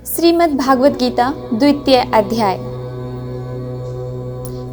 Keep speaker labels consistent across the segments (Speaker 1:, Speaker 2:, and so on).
Speaker 1: श्रीमद् भागवत गीता द्वितीय अध्याय।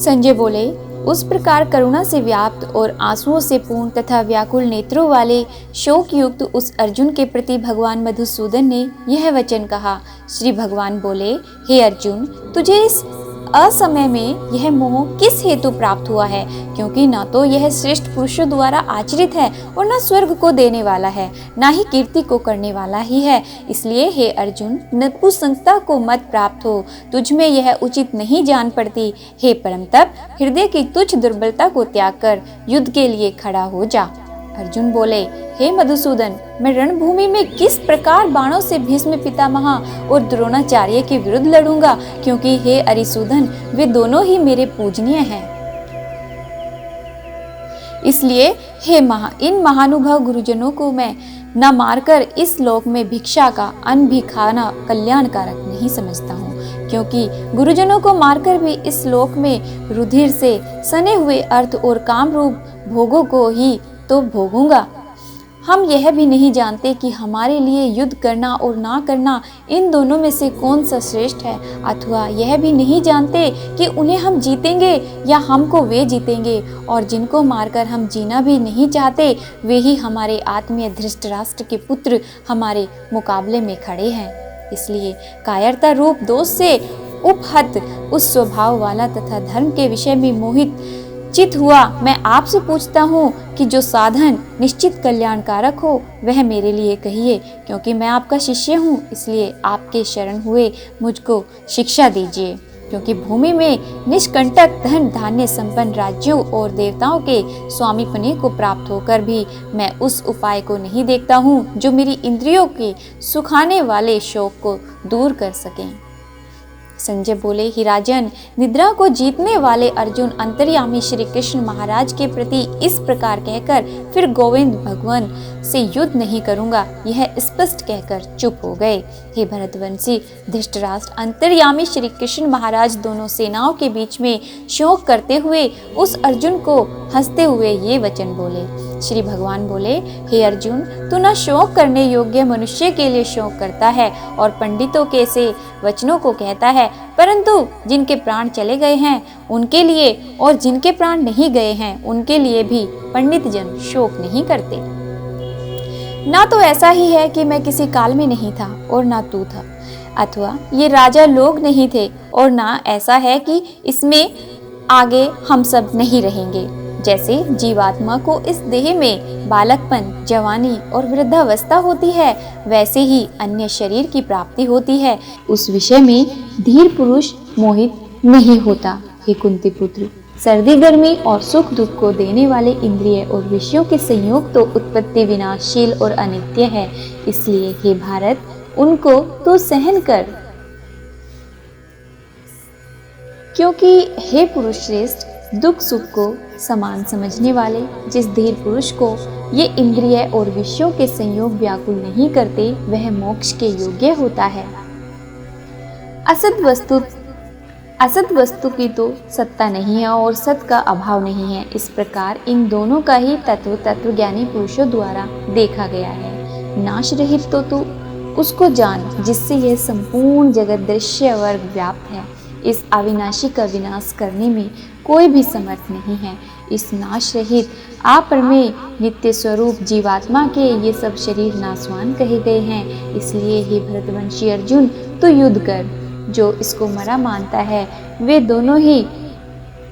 Speaker 1: संजय बोले, उस प्रकार करुणा से व्याप्त और आंसुओं से पूर्ण तथा व्याकुल नेत्रों वाले शोक युक्त उस अर्जुन के प्रति भगवान मधुसूदन ने यह वचन कहा। श्री भगवान बोले, हे अर्जुन, तुझे इस असमय में यह मोह किस हेतु प्राप्त हुआ है? क्योंकि न तो यह श्रेष्ठ पुरुषों द्वारा आचरित है और न स्वर्ग को देने वाला है, न ही कीर्ति को करने वाला ही है। इसलिए हे अर्जुन, नपुंसकता को मत प्राप्त हो, तुझ में यह उचित नहीं जान पड़ती। हे परम तप, हृदय की तुच्छ दुर्बलता को त्याग कर युद्ध के लिए खड़ा हो जा। अर्जुन बोले, हे मधुसूदन, मैं रणभूमि में किस प्रकार बाणों से भीष्म पितामह और द्रोणाचार्य के विरुद्ध लड़ूंगा? क्योंकि हे अरिसूदन, वे दोनों ही मेरे पूजनीय हैं। इसलिए हे इन महानुभाव गुरुजनों को मैं न मारकर इस लोक में भिक्षा का अन्न भी खाना कल्याणकारक नहीं समझता हूँ, क्योंकि गुरुजनों को मारकर भी इस लोक में रुधिर से सने हुए अर्थ और काम रूप भोगों को ही तो भोगूंगा। हम यह भी नहीं जानते कि हमारे लिए युद्ध करना और ना करना, इन दोनों में से कौन सा श्रेष्ठ है, अथवा यह भी नहीं जानते कि उन्हें हम जीतेंगे या हमको वे जीतेंगे। और जिनको मारकर हम जीना भी नहीं चाहते, वे ही हमारे आत्मीय धृतराष्ट्र के पुत्र हमारे मुकाबले में खड़े हैं। इसलिए कायरता रूप दोष से उपहत उस स्वभाव वाला तथा धर्म के विषय में मोहित चित हुआ मैं आपसे पूछता हूँ कि जो साधन निश्चित कल्याणकारक हो वह मेरे लिए कहिए, क्योंकि मैं आपका शिष्य हूँ। इसलिए आपके शरण हुए मुझको शिक्षा दीजिए, क्योंकि भूमि में निष्कंटक धन धान्य संपन्न राज्यों और देवताओं के स्वामीपने को प्राप्त होकर भी मैं उस उपाय को नहीं देखता हूँ जो मेरी इंद्रियों के सुखाने वाले शोक को दूर कर सकें। संजय बोले, ही राजन, निद्रा को जीतने वाले अर्जुन अंतर्यामी श्री कृष्ण महाराज के प्रति इस प्रकार कहकर फिर गोविंद भगवान से युद्ध नहीं करूंगा, यह स्पष्ट कहकर चुप हो गए। हे भरतवंशी धृतराष्ट्र, अंतर्यामी श्री कृष्ण महाराज दोनों सेनाओं के बीच में शोक करते हुए उस अर्जुन को हंसते हुए ये वचन बोले। श्री भगवान बोले, हे अर्जुन, तू न शोक करने योग्य मनुष्य के लिए शोक करता है और पंडितों के से वचनों को कहता है, परंतु जिनके प्राण चले गए हैं उनके लिए और जिनके प्राण नहीं गए हैं उनके लिए भी पंडित जन शोक नहीं करते। ना तो ऐसा ही है कि मैं किसी काल में नहीं था और ना तू था, अथवा ये राजा लोग नहीं थे, और ना ऐसा है कि इसमें आगे हम सब नहीं रहेंगे। जैसे जीवात्मा को इस देह में बालकपन, जवानी और वृद्धावस्था होती है, वैसे ही अन्य शरीर की प्राप्ति होती है। उस विषय में धीर पुरुष मोहित नहीं होता। हे कुंती पुत्र, सर्दी गर्मी और सुख दुख को देने वाले इंद्रिय और विषयों के संयोग तो उत्पत्ति विनाशशील और अनित्य है। इसलिए हे भारत, उनको तो सहन कर, क्योंकि हे पुरुष श्रेष्ठ, दुख सुख को समान समझने वाले जिस धीर पुरुष को ये इंद्रिय और विषयों के संयोग व्याकुल नहीं करते, वह मोक्ष के योग्य होता है। असत वस्तु की तो सत्ता नहीं है और सत का अभाव नहीं है। इस प्रकार इन दोनों का ही तत्वज्ञानी पुरुषों द्वारा देखा गया है। नाश रहित तो तू उसको जान जिससे यह संपूर्ण जगत दृश्य वर्ग व्याप्त है। इस अविनाशी का विनाश करने में कोई भी समर्थ नहीं है। इस नाश रहित अपरमेय नित्य स्वरूप जीवात्मा के ये सब शरीर नाशवान कहे गए हैं। इसलिए हे भरतवंशी अर्जुन, तू युद्ध कर। जो इसको मरा मानता है वे दोनों ही,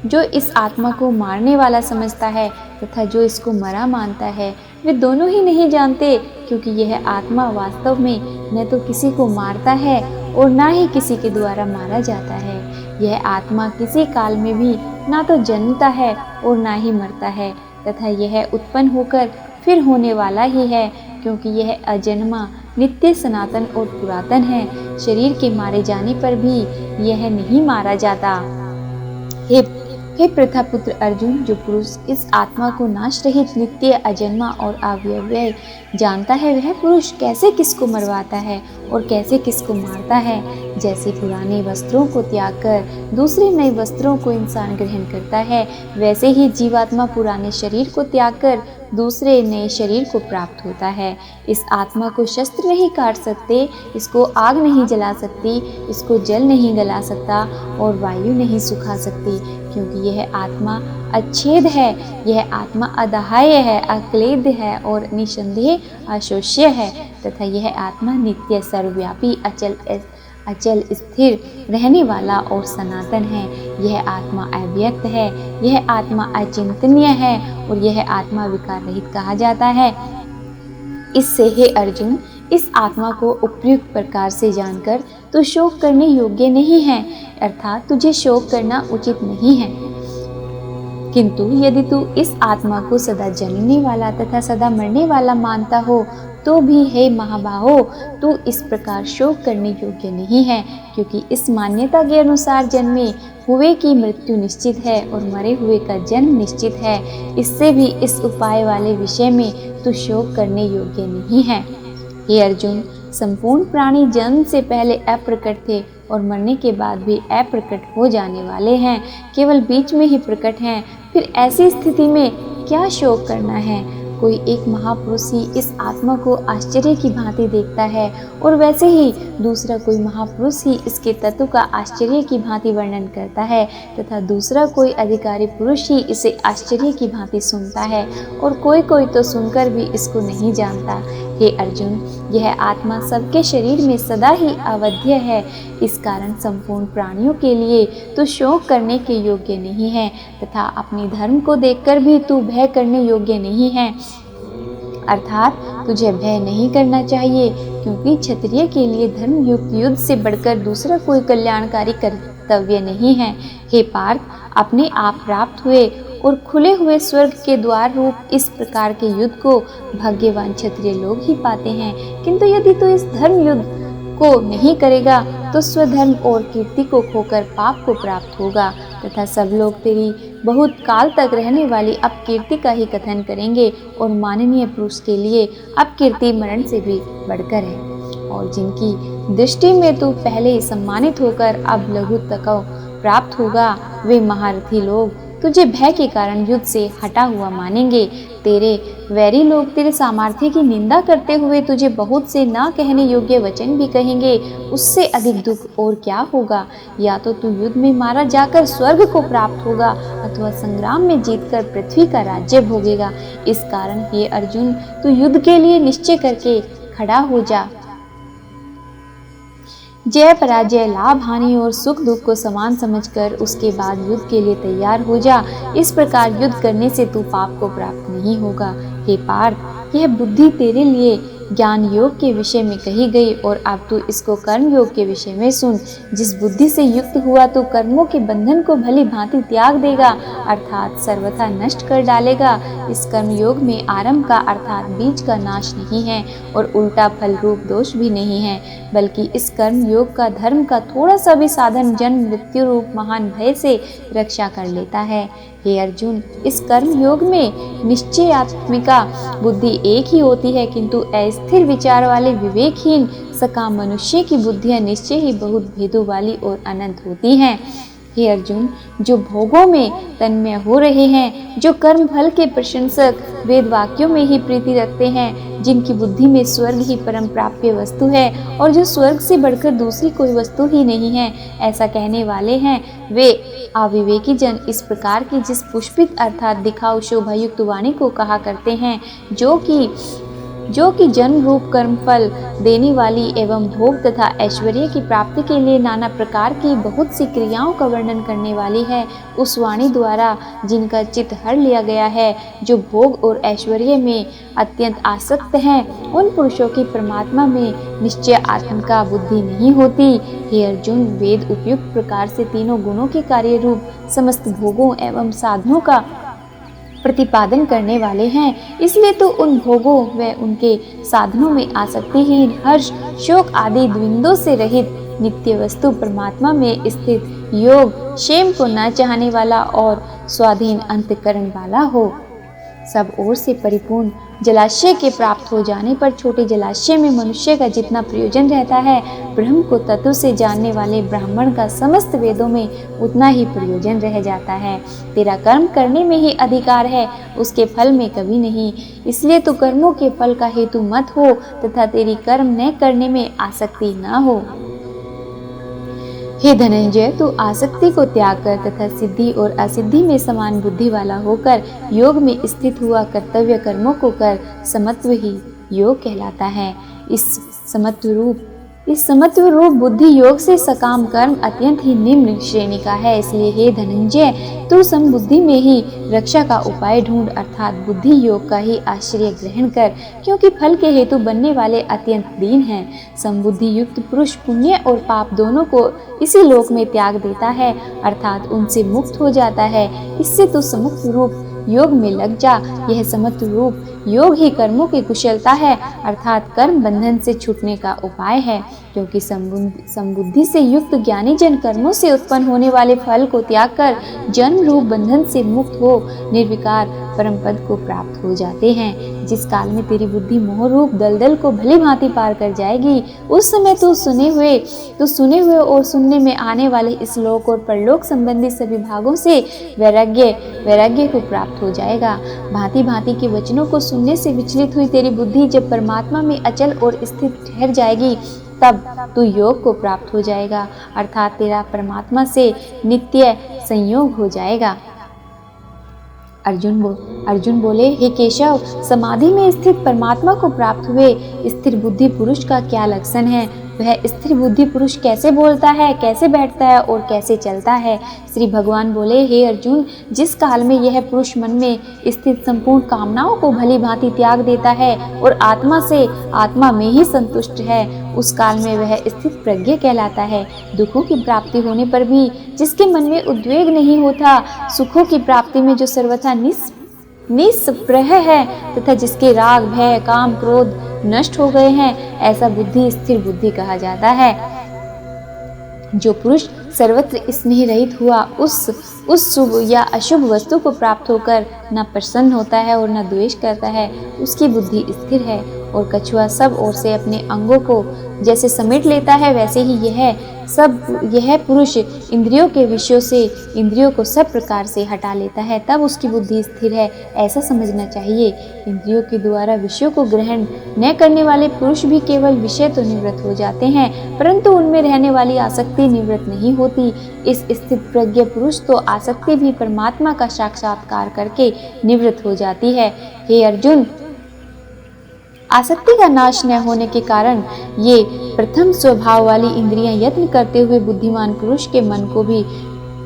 Speaker 1: जो इस आत्मा को मारने वाला समझता है तथा जो इसको मरा मानता है, वे दोनों ही नहीं जानते, क्योंकि यह आत्मा वास्तव में न तो किसी को मारता है और ना ही किसी के द्वारा मारा जाता है। यह आत्मा किसी काल में भी ना तो जन्मता है और ना ही मरता है, तथा यह उत्पन्न होकर फिर होने वाला ही है, क्योंकि यह अजन्मा, नित्य, सनातन और पुरातन है। शरीर के मारे जाने पर भी यह नहीं मारा जाता। हे हे प्रथापुत्र अर्जुन, जो पुरुष इस आत्मा को नाश रहित, नित्य, अजन्मा और अव्यय जानता है, वह पुरुष कैसे किसको मरवाता है और कैसे किसको मारता है। जैसे पुराने वस्त्रों को त्याग कर दूसरे नए वस्त्रों को इंसान ग्रहण करता है, वैसे ही जीवात्मा पुराने शरीर को त्याग कर दूसरे नए शरीर को प्राप्त होता है। इस आत्मा को शस्त्र नहीं काट सकते, इसको आग नहीं जला सकती, इसको जल नहीं गला सकता और वायु नहीं सुखा सकती, क्योंकि यह आत्मा अच्छेद है, यह आत्मा अदाह्य है, अक्लेद्य है और निसंदेह अशोष्य है, तथा यह आत्मा नित्य, सर्वव्यापी, अचल स्थिर रहने वाला और सनातन है। यह आत्मा अव्यक्त है, यह आत्मा अचिंतनीय है और यह आत्मा विकार रहित कहा जाता है। इससे हे अर्जुन, इस आत्मा को उपयुक्त प्रकार से जानकर तू शोक करने योग्य नहीं है, अर्थात तुझे शोक करना उचित नहीं है। किंतु यदि तू इस आत्मा को सदा जलने वाला तथा सदा मरने वाला मानता हो, तो भी हे महाबाहो, तू इस प्रकार शोक करने योग्य नहीं है, क्योंकि इस मान्यता के अनुसार जन्मे हुए की मृत्यु निश्चित है और मरे हुए का जन्म निश्चित है। इससे भी इस उपाय वाले विषय में तू शोक करने योग्य नहीं है। हे अर्जुन, संपूर्ण प्राणी जन्म से पहले अप्रकट थे और मरने के बाद भी अप्रकट हो जाने वाले हैं, केवल बीच में ही प्रकट हैं। फिर ऐसी स्थिति में क्या शोक करना है? कोई एक महापुरुष ही इस आत्मा को आश्चर्य की भांति देखता है और वैसे ही दूसरा कोई महापुरुष ही इसके तत्व का आश्चर्य की भांति वर्णन करता है, तथा दूसरा कोई अधिकारी पुरुष ही इसे आश्चर्य की भांति सुनता है और कोई कोई तो सुनकर भी इसको नहीं जानता। हे अर्जुन, यह आत्मा सबके शरीर में सदा ही अवध्य है। इस कारण संपूर्ण प्राणियों के लिए तू शोक करने के योग्य नहीं है, तथा अपने धर्म को देखकर भी तू भय करने योग्य नहीं है, अर्थात तुझे भय नहीं करना चाहिए, क्योंकि क्षत्रिय के लिए धर्म युक्त युद्ध से बढ़कर दूसरा कोई कल्याणकारी कर्तव्य नहीं है। हे पार्थ, अपने आप प्राप्त हुए और खुले हुए स्वर्ग के द्वार रूप इस प्रकार के युद्ध को भाग्यवान क्षत्रिय लोग ही पाते हैं। किंतु यदि तू इस धर्म युद्ध को नहीं करेगा तो स्वधर्म और कीर्ति को खोकर पाप को प्राप्त होगा, तथा सब लोग तेरी बहुत काल तक रहने वाली अपकीर्ति का ही कथन करेंगे और माननीय पुरुष के लिए अपकीर्ति मरण से भी बढ़कर है। और जिनकी दृष्टि में तू पहले ही सम्मानित होकर अब लघुतकव प्राप्त होगा, वे महारथी लोग तुझे भय के कारण युद्ध से हटा हुआ मानेंगे। तेरे वैरी लोग तेरे सामर्थ्य की निंदा करते हुए तुझे बहुत से ना कहने योग्य वचन भी कहेंगे। उससे अधिक दुख और क्या होगा? या तो तू युद्ध में मारा जाकर स्वर्ग को प्राप्त होगा अथवा संग्राम में जीतकर पृथ्वी का राज्य भोगेगा। इस कारण हे अर्जुन, तू युद्ध के लिए निश्चय करके खड़ा हो जा। जय पराजय, लाभ हानि और सुख दुख को समान समझकर उसके बाद युद्ध के लिए तैयार हो जा। इस प्रकार युद्ध करने से तू पाप को प्राप्त नहीं होगा। हे पार्थ, यह बुद्धि तेरे लिए ज्ञान योग के विषय में कही गई और अब तू इसको कर्म योग के विषय में सुन। जिस बुद्धि से युक्त हुआ तो कर्मों के बंधन को भली भांति त्याग देगा, अर्थात सर्वथा नष्ट कर डालेगा। इस कर्म योग में आरंभ का अर्थात बीज का नाश नहीं है और उल्टा फल रूप दोष भी नहीं है, बल्कि इस कर्म योग का धर्म का थोड़ा सा भी साधन जन्म मृत्यु रूप महान भय से रक्षा कर लेता है। हे अर्जुन, इस कर्म योग में निश्चयात्मिका बुद्धि एक ही होती है, किंतु अस्थिर विचार वाले विवेकहीन सकाम मनुष्य की बुद्धियां निश्चय ही बहुत भेदों वाली और अनंत होती हैं। हे अर्जुन, जो भोगों में तन्मय हो रहे हैं, जो कर्म फल के प्रशंसक वेद वाक्यों में ही प्रीति रखते हैं, जिनकी बुद्धि में स्वर्ग ही परम प्राप्य वस्तु है और जो स्वर्ग से बढ़कर दूसरी कोई वस्तु ही नहीं है, ऐसा कहने वाले हैं, वे अविवेकी जन इस प्रकार की जिस पुष्पित अर्थात दिखाऊ शोभायुक्त वाणी को कहा करते हैं, जो कि जन्म रूप कर्म फल देने वाली एवं भोग तथा ऐश्वर्य की प्राप्ति के लिए नाना प्रकार की बहुत सी क्रियाओं का वर्णन करने वाली है। उस वाणी द्वारा जिनका चित्त हर लिया गया है, जो भोग और ऐश्वर्य में अत्यंत आसक्त हैं, उन पुरुषों की परमात्मा में निश्चय आत्म का बुद्धि नहीं होती। हे अर्जुन, वेद उपयुक्त प्रकार से तीनों गुणों के कार्य रूप समस्त भोगों एवं साधनों का प्रतिपादन करने वाले हैं, इसलिए तो उन भोगों व उनके साधनों में आसक्तिहीन, हर्ष, शोक आदि द्वंद्वों से रहित नित्य वस्तु परमात्मा में स्थित योग क्षेम को न चाहने वाला और स्वाधीन अंतःकरण वाला हो। सब ओर से परिपूर्ण जलाशय के प्राप्त हो जाने पर छोटे जलाशय में मनुष्य का जितना प्रयोजन रहता है, ब्रह्म को तत्व से जानने वाले ब्राह्मण का समस्त वेदों में उतना ही प्रयोजन रह जाता है। तेरा कर्म करने में ही अधिकार है, उसके फल में कभी नहीं। इसलिए तू कर्मों के फल का हेतु मत हो तथा तेरी कर्म न करने में आसक्ति न हो। हे धनंजय, तू आसक्ति को त्याग कर तथा सिद्धि और असिद्धि में समान बुद्धि वाला होकर योग में स्थित हुआ कर्तव्य कर्मों को कर। समत्व ही योग कहलाता है। इस समत्व रूप बुद्धि योग से सकाम कर्म अत्यंत ही निम्न श्रेणी का है। इसलिए हे धनंजय, तू समबुद्धि में ही रक्षा का उपाय ढूंढ, अर्थात बुद्धि योग का ही आश्रय ग्रहण कर, क्योंकि फल के हेतु बनने वाले अत्यंत दीन हैं। समबुद्धि युक्त पुरुष पुण्य और पाप दोनों को इसी लोक में त्याग देता है, अर्थात उनसे मुक्त हो जाता है। इससे तू समुक्त रूप योग में लग जा। यह समत्व रूप योग ही कर्मों की कुशलता है, अर्थात कर्म बंधन से छूटने का उपाय है। क्योंकि समबुद्धि से युक्त ज्ञानी जन कर्मों से उत्पन्न होने वाले फल को त्याग कर जन्म रूप बंधन से मुक्त हो निर्विकार परम पद को प्राप्त हो जाते हैं। जिस काल में तेरी बुद्धि मोह रूप दलदल को भली भांति पार कर जाएगी, उस समय तू सुने हुए और सुनने में आने वाले इस लोक और परलोक संबंधी सभी भागों से वैराग्य को प्राप्त हो जाएगा। भांति भांति के वचनों को सुनने से विचलित हुई तेरी बुद्धि जब परमात्मा में अचल और स्थित ठहर जाएगी, तब तू योग को प्राप्त हो जाएगा, अर्थात तेरा परमात्मा से नित्य संयोग हो जाएगा। अर्जुन बोले, हे केशव, समाधि में स्थित परमात्मा को प्राप्त हुए स्थिर बुद्धि पुरुष का क्या लक्षण है? वह स्थिर बुद्धि पुरुष कैसे बोलता है, कैसे बैठता है और कैसे चलता है? श्री भगवान बोले, हे अर्जुन, जिस काल में यह पुरुष मन में स्थित संपूर्ण कामनाओं को भली भांति त्याग देता है और आत्मा में ही संतुष्ट है, उस काल में वह स्थित प्रज्ञ कहलाता है। दुखों की प्राप्ति होने पर भी जिसके मन में उद्वेग नहीं होता, सुखों की प्राप्ति में जो सर्वथा निस्पृह है तथा जिसके राग भय काम क्रोध नष्ट हो गए हैं, ऐसा बुद्धि स्थिर बुद्धि कहा जाता है। जो पुरुष सर्वत्र स्नेह रहित हुआ उस शुभ या अशुभ वस्तु को प्राप्त होकर न प्रसन्न होता है और न द्वेष करता है, उसकी बुद्धि स्थिर है। और कछुआ सब ओर से अपने अंगों को जैसे समेट लेता है, वैसे ही यह पुरुष इंद्रियों के विषयों से इंद्रियों को सब प्रकार से हटा लेता है, तब उसकी बुद्धि स्थिर है, ऐसा समझना चाहिए। इंद्रियों के द्वारा विषयों को ग्रहण न करने वाले पुरुष भी केवल विषय तो निवृत्त हो जाते हैं, परंतु उनमें रहने वाली आसक्ति निवृत्त नहीं होती। इस स्थित प्रज्ञ पुरुष तो आसक्ति भी परमात्मा का साक्षात्कार करके निवृत्त हो जाती है। हे अर्जुन, आसक्ति का नाश न होने के कारण ये प्रथम स्वभाव वाली इंद्रियां यत्न करते हुए बुद्धिमान पुरुष के मन को भी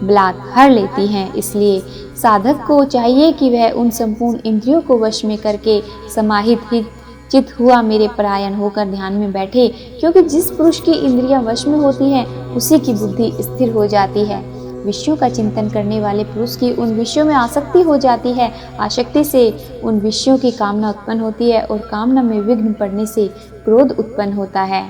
Speaker 1: बलात्कार लेती हैं। इसलिए साधक को चाहिए कि वह उन संपूर्ण इंद्रियों को वश में करके समाहित ही चित हुआ मेरे परायण होकर ध्यान में बैठे, क्योंकि जिस पुरुष की इंद्रियां वश में होती हैं, उसी की बुद्धि स्थिर हो जाती है। विषयों का चिंतन करने वाले पुरुष की उन विषयों में आसक्ति हो जाती है। आसक्ति से उन विषयों की कामना उत्पन्न होती है और कामना में विघ्न पड़ने से क्रोध उत्पन्न होता है।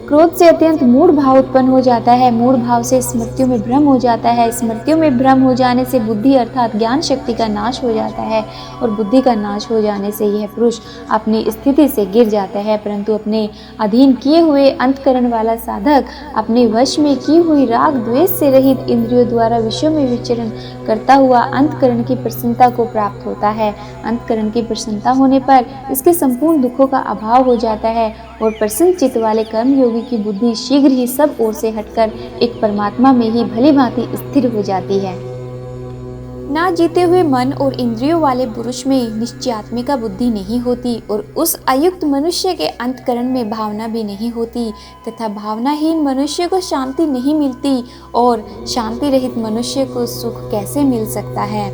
Speaker 1: क्रोध से अत्यंत मूढ़ भाव उत्पन्न हो जाता है। मूढ़ भाव से स्मृतियों में भ्रम हो जाता है। स्मृतियों में भ्रम हो जाने से बुद्धि अर्थात ज्ञान शक्ति का नाश हो जाता है और बुद्धि का नाश हो जाने से यह पुरुष अपनी स्थिति से गिर जाता है। परंतु अपने अधीन किए हुए अंतकरण वाला साधक अपने वश में की हुई राग द्वेष से रहित इंद्रियों द्वारा विषयों में विचरण करता हुआ अंतकरण की प्रसन्नता को प्राप्त होता है। अंतकरण की प्रसन्नता होने पर इसके संपूर्ण दुखों का अभाव हो जाता है और प्रसन्न चित्त वाले कर्मयोगी की बुद्धि शीघ्र ही सब ओर से हटकर एक परमात्मा में ही भली भांति स्थिर हो जाती है। ना जीते हुए मन और इंद्रियों वाले पुरुष में निश्चयात्मिका बुद्धि नहीं होती और उस अयुक्त मनुष्य के अंतकरण में भावना भी नहीं होती तथा भावनाहीन मनुष्य को शांति नहीं मिलती और शांति रहित मनुष्य को सुख कैसे मिल सकता है?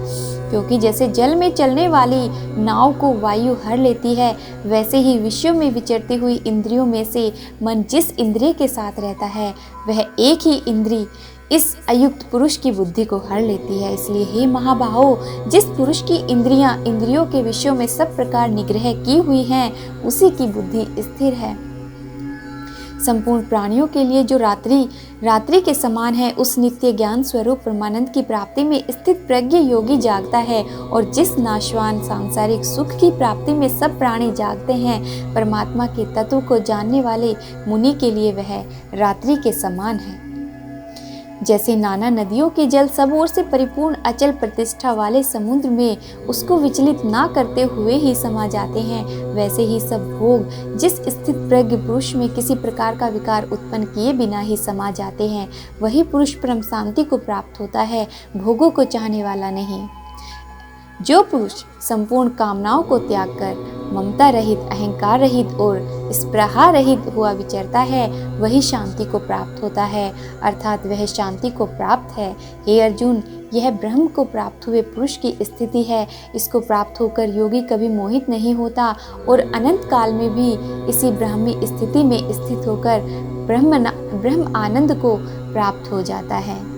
Speaker 1: क्योंकि जैसे जल में चलने वाली नाव को वायु हर लेती है, वैसे ही विषयों में विचरती हुई इंद्रियों में से मन जिस इंद्रिय के साथ रहता है, वह एक ही इंद्रिय इस अयुक्त पुरुष की बुद्धि को हर लेती है। इसलिए हे महाबाहो, जिस पुरुष की इंद्रियां इंद्रियों के विषयों में सब प्रकार निग्रह की हुई हैं, उसी की बुद्धि स्थिर है। संपूर्ण प्राणियों के लिए जो रात्रि के समान है, उस नित्य ज्ञान स्वरूप परमानंद की प्राप्ति में स्थित प्रज्ञ योगी जागता है। और जिस नाशवान सांसारिक सुख की प्राप्ति में सब प्राणी जागते हैं, परमात्मा के तत्व को जानने वाले मुनि के लिए वह रात्रि के समान है। जैसे नाना नदियों के जल सब ओर से परिपूर्ण अचल प्रतिष्ठा वाले समुद्र में उसको विचलित ना करते हुए ही समा जाते हैं, वैसे ही सब भोग जिस स्थित प्रज्ञ पुरुष में किसी प्रकार का विकार उत्पन्न किए बिना ही समा जाते हैं, वही पुरुष परम शांति को प्राप्त होता है, भोगों को चाहने वाला नहीं। जो पुरुष संपूर्ण कामनाओं को त्याग कर ममता रहित, अहंकार रहित और स्पृहा रहित हुआ विचरता है, वही शांति को प्राप्त होता है, अर्थात वह शांति को प्राप्त है। हे अर्जुन, यह ब्रह्म को प्राप्त हुए पुरुष की स्थिति है। इसको प्राप्त होकर योगी कभी मोहित नहीं होता और अनंत काल में भी इसी ब्राह्मी स्थिति में स्थित होकर ब्रह्म आनंद को प्राप्त हो जाता है।